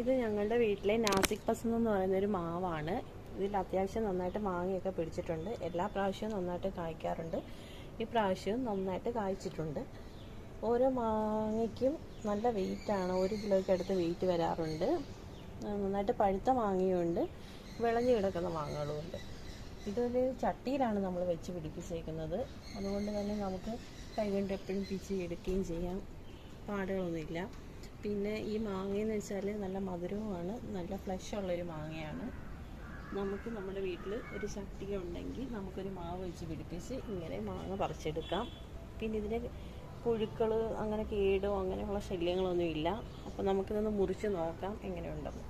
ഇത് ഞങ്ങളുടെ വീട്ടിലെ നാസിക് പസന്ത് എന്ന് പറയുന്നൊരു മാവാണ്. ഇതിൽ അത്യാവശ്യം നന്നായിട്ട് മാങ്ങയൊക്കെ പിടിച്ചിട്ടുണ്ട്. എല്ലാ പ്രാവശ്യവും നന്നായിട്ട് കായ്ക്കാറുണ്ട്. ഈ പ്രാവശ്യവും നന്നായിട്ട് കായ്ച്ചിട്ടുണ്ട്. ഓരോ മാങ്ങയ്ക്കും നല്ല വെയിറ്റാണ്. 1 കിലോയ്ക്ക് അടുത്ത് വെയിറ്റ് വരാറുണ്ട്. നന്നായിട്ട് പഴുത്ത മാങ്ങയുണ്ട്, വിളഞ്ഞു കിടക്കുന്ന മാങ്ങകളുമുണ്ട്. ഇതൊരു ചട്ടിയിലാണ് നമ്മൾ വെച്ച് പിടിപ്പിച്ചേക്കുന്നത്. അതുകൊണ്ട് തന്നെ നമുക്ക് കൈകൊണ്ട് എപ്പോഴും പിച്ചി എടുക്കുകയും ചെയ്യാം, പാടുകളൊന്നുമില്ല. പിന്നെ ഈ മാങ്ങയെന്ന് വെച്ചാൽ നല്ല മധുരവുമാണ്, നല്ല ഫ്ലഷ് ഉള്ളൊരു മാങ്ങയാണ്. നമുക്ക് നമ്മുടെ വീട്ടിൽ ഒരു ചട്ടിക ഉണ്ടെങ്കിൽ നമുക്കൊരു മാവ് വെച്ച് പിടിപ്പിച്ച് ഇങ്ങനെ മാങ്ങ പറിച്ചെടുക്കാം. പിന്നെ ഇതിന് പുഴുക്കൾ അങ്ങനെ കേടോ അങ്ങനെയുള്ള ശല്യങ്ങളൊന്നും ഇല്ല. അപ്പോൾ നമുക്കിതൊന്ന് മുറിച്ച് നോക്കാം എങ്ങനെയുണ്ടെന്ന്.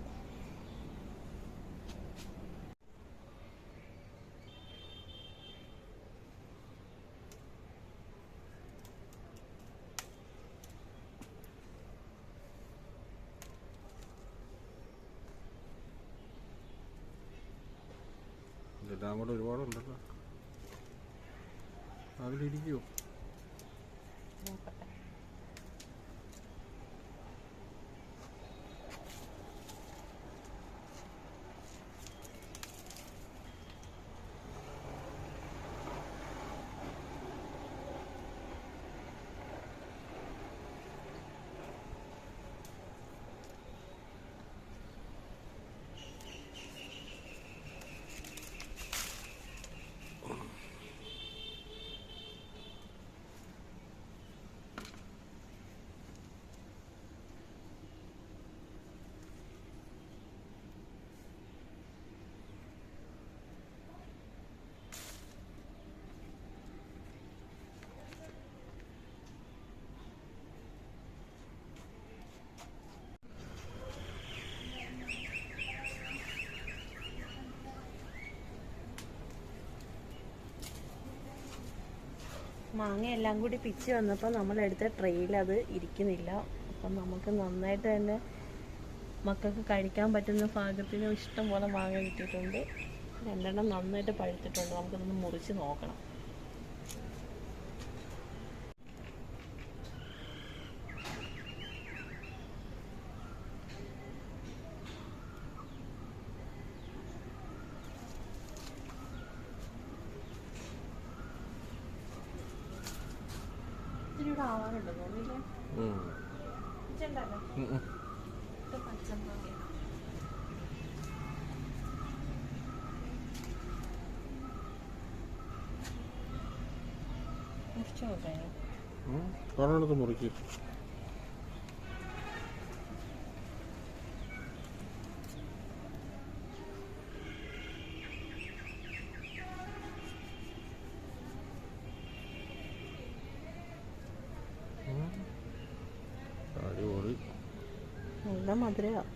ഇതെല്ലാം കൂടെ ഒരുപാടുണ്ടല്ലോ, അതിലിരിക്കുമോ? മാങ്ങ എല്ലാം കൂടി പിച്ച് വന്നപ്പോൾ നമ്മളെടുത്ത ട്രെയിൽ അത് ഇരിക്കുന്നില്ല. അപ്പം നമുക്ക് നന്നായിട്ട് തന്നെ മക്കൾക്ക് കഴിക്കാൻ പറ്റുന്ന പാകത്തിന് ഇഷ്ടം പോലെ മാങ്ങ കിട്ടിയിട്ടുണ്ട്. 2 എണ്ണം നന്നായിട്ട് പഴുത്തിട്ടുണ്ട്. നമുക്കിതൊന്ന് മുറിച്ച് നോക്കണം. ഇതിലൂടെ ആവാനുണ്ടോ തോന്നില്ലേ? പച്ചമാങ്ങ മുറിച്ച് നോക്കാം. മുറിക്ക്. അടിപൊളി, നല്ല മധുരമാണ്.